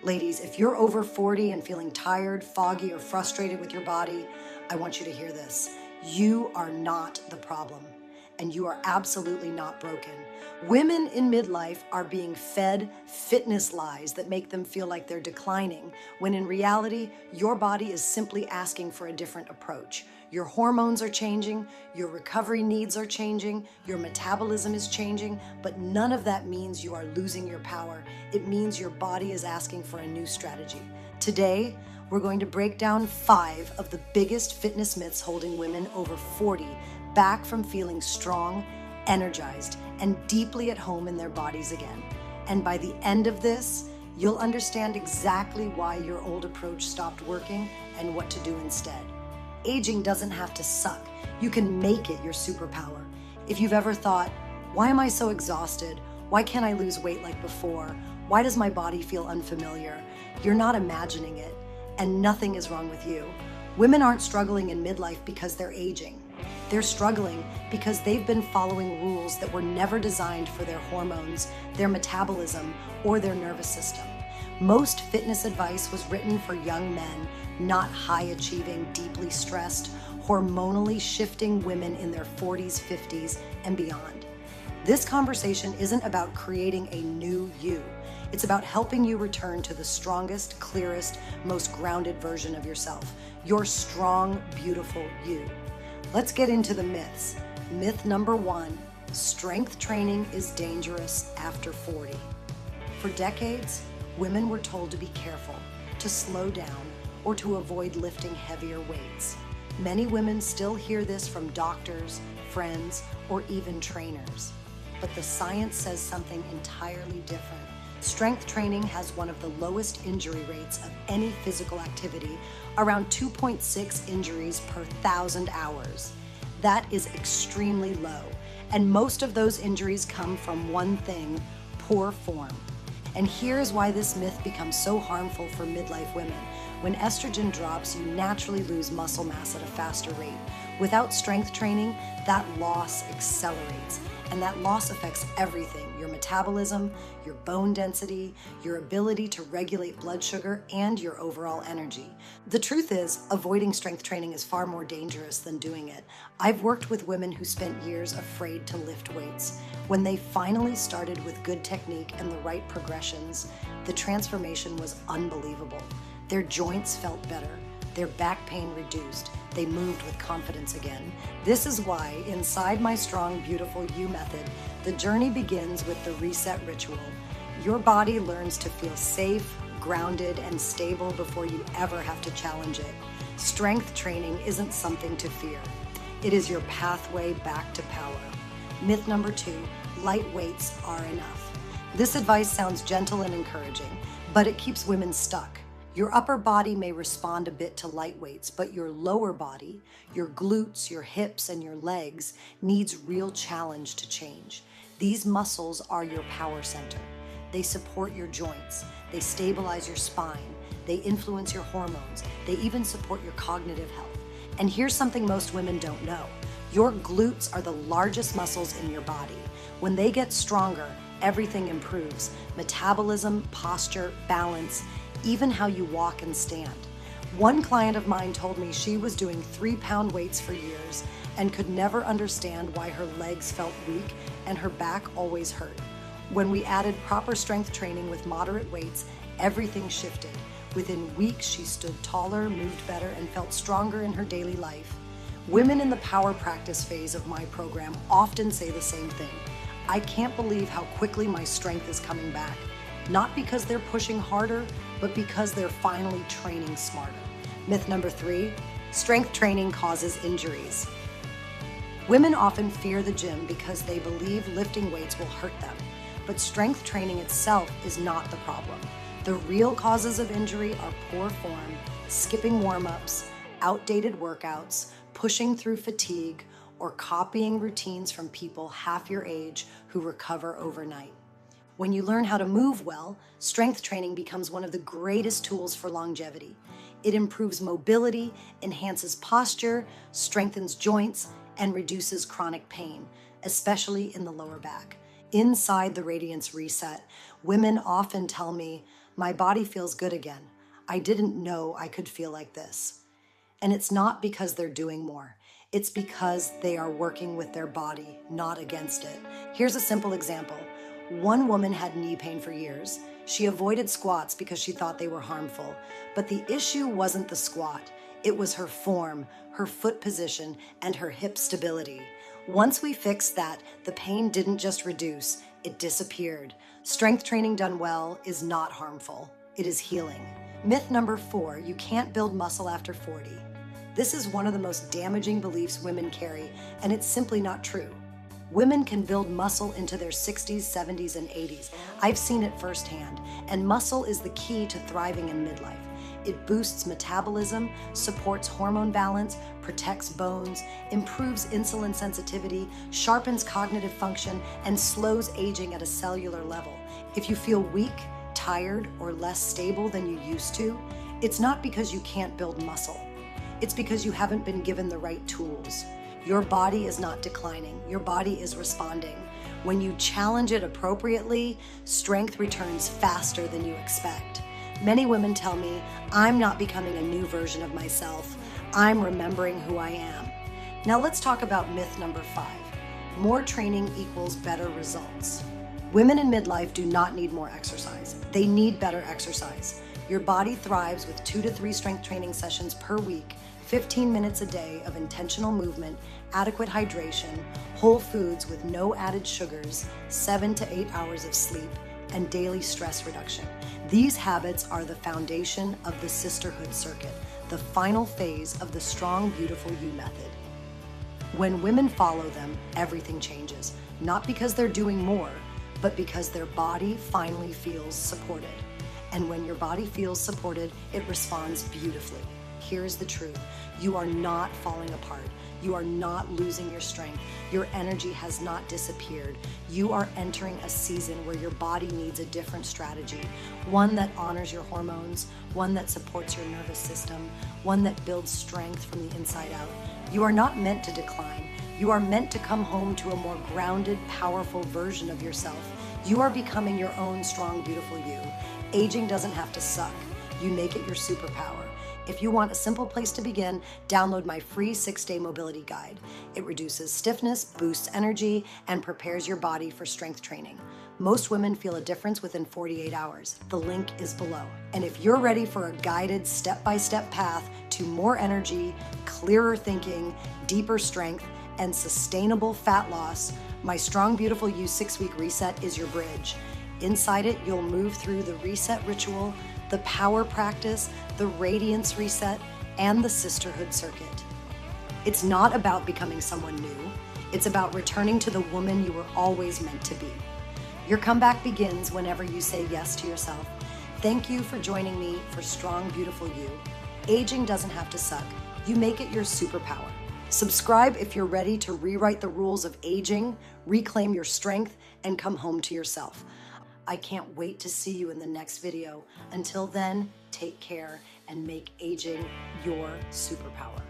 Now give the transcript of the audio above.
Ladies, if you're over 40 and feeling tired, foggy, or frustrated with your body, I want you to hear this. You are not the problem, and you are absolutely not broken. Women in midlife are being fed fitness lies that make them feel like they're declining, when in reality, your body is simply asking for a different approach. Your hormones are changing, your recovery needs are changing, your metabolism is changing, but none of that means you are losing your power. It means your body is asking for a new strategy. Today, we're going to break down 5 of the biggest fitness myths holding women over 40 back from feeling strong, energized, and deeply at home in their bodies again. And by the end of this, you'll understand exactly why your old approach stopped working and what to do instead. Aging doesn't have to suck. You can make it your superpower. If you've ever thought, why am I so exhausted? Why can't I lose weight like before? Why does my body feel unfamiliar? You're not imagining it, and nothing is wrong with you. Women aren't struggling in midlife because they're aging. They're struggling because they've been following rules that were never designed for their hormones, their metabolism, or their nervous system. Most fitness advice was written for young men, not high-achieving, deeply stressed, hormonally shifting women in their 40s, 50s, and beyond. This conversation isn't about creating a new you. It's about helping you return to the strongest, clearest, most grounded version of yourself, your strong, beautiful you. Let's get into the myths. Myth number 1, strength training is dangerous after 40. For decades, women were told to be careful, to slow down, or to avoid lifting heavier weights. Many women still hear this from doctors, friends, or even trainers. But the science says something entirely different. Strength training has one of the lowest injury rates of any physical activity, around 2.6 injuries per 1,000 hours. That is extremely low, and most of those injuries come from one thing: poor form. And here's why this myth becomes so harmful for midlife women. When estrogen drops, you naturally lose muscle mass at a faster rate. Without strength training, that loss accelerates, and that loss affects everything: your metabolism, your bone density, your ability to regulate blood sugar, and your overall energy. The truth is, avoiding strength training is far more dangerous than doing it. I've worked with women who spent years afraid to lift weights. When they finally started with good technique and the right progressions, the transformation was unbelievable. Their joints felt better, their back pain reduced, they moved with confidence again. This is why, inside my Strong, Beautiful You method, the journey begins with the reset ritual. Your body learns to feel safe, grounded, and stable before you ever have to challenge it. Strength training isn't something to fear. It is your pathway back to power. Myth number 2, light weights are enough. This advice sounds gentle and encouraging, but it keeps women stuck. Your upper body may respond a bit to light weights, but your lower body, your glutes, your hips, and your legs needs real challenge to change. These muscles are your power center. They support your joints. They stabilize your spine. They influence your hormones. They even support your cognitive health. And here's something most women don't know. Your glutes are the largest muscles in your body. When they get stronger, everything improves: metabolism, posture, balance, even how you walk and stand. One client of mine told me she was doing 3-pound weights for years and could never understand why her legs felt weak and her back always hurt. When we added proper strength training with moderate weights, everything shifted. Within weeks, she stood taller, moved better, and felt stronger in her daily life. Women in the power practice phase of my program often say the same thing: I can't believe how quickly my strength is coming back. Not because they're pushing harder, but because they're finally training smarter. Myth number 3, strength training causes injuries. Women often fear the gym because they believe lifting weights will hurt them, but strength training itself is not the problem. The real causes of injury are poor form, skipping warm-ups, outdated workouts, pushing through fatigue, or copying routines from people half your age who recover overnight. When you learn how to move well, strength training becomes one of the greatest tools for longevity. It improves mobility, enhances posture, strengthens joints, and reduces chronic pain, especially in the lower back. Inside the Radiance Reset, women often tell me, My body feels good again. I didn't know I could feel like this. And it's not because they're doing more. It's because they are working with their body, not against it. Here's a simple example. One woman had knee pain for years. She avoided squats because she thought they were harmful. But the issue wasn't the squat. It was her form, her foot position, and her hip stability. Once we fixed that, the pain didn't just reduce, it disappeared. Strength training done well is not harmful. It is healing. Myth number 4, you can't build muscle after 40. This is one of the most damaging beliefs women carry, and it's simply not true. Women can build muscle into their 60s, 70s, and 80s. I've seen it firsthand, and muscle is the key to thriving in midlife. It boosts metabolism, supports hormone balance, protects bones, improves insulin sensitivity, sharpens cognitive function, and slows aging at a cellular level. If you feel weak, tired, or less stable than you used to, it's not because you can't build muscle. It's because you haven't been given the right tools. Your body is not declining. Your body is responding. When you challenge it appropriately, strength returns faster than you expect. Many women tell me, I'm not becoming a new version of myself. I'm remembering who I am. Now let's talk about myth number 5. More training equals better results. Women in midlife do not need more exercise. They need better exercise. Your body thrives with 2 to 3 strength training sessions per week, 15 minutes a day of intentional movement, adequate hydration, whole foods with no added sugars, 7 to 8 hours of sleep, and daily stress reduction. These habits are the foundation of the sisterhood circuit, the final phase of the Strong, Beautiful You method. When women follow them, everything changes, not because they're doing more, but because their body finally feels supported. And when your body feels supported, it responds beautifully. Here's the truth. You are not falling apart. You are not losing your strength. Your energy has not disappeared. You are entering a season where your body needs a different strategy, one that honors your hormones, one that supports your nervous system, one that builds strength from the inside out. You are not meant to decline. You are meant to come home to a more grounded, powerful version of yourself. You are becoming your own strong, beautiful you. Aging doesn't have to suck. You make it your superpower. If you want a simple place to begin, download my free 6-day mobility guide. It reduces stiffness, boosts energy, and prepares your body for strength training. Most women feel a difference within 48 hours. The link is below. And if you're ready for a guided step-by-step path to more energy, clearer thinking, deeper strength, and sustainable fat loss, my Strong Beautiful You 6-week reset is your bridge. Inside it, you'll move through the reset ritual, the power practice, the radiance reset, and the sisterhood circuit. It's not about becoming someone new. It's about returning to the woman you were always meant to be. Your comeback begins whenever you say yes to yourself. Thank you for joining me for Strong Beautiful You. Aging doesn't have to suck. You make it your superpower. Subscribe if you're ready to rewrite the rules of aging, reclaim your strength, and come home to yourself. I can't wait to see you in the next video. Until then, take care and make aging your superpower.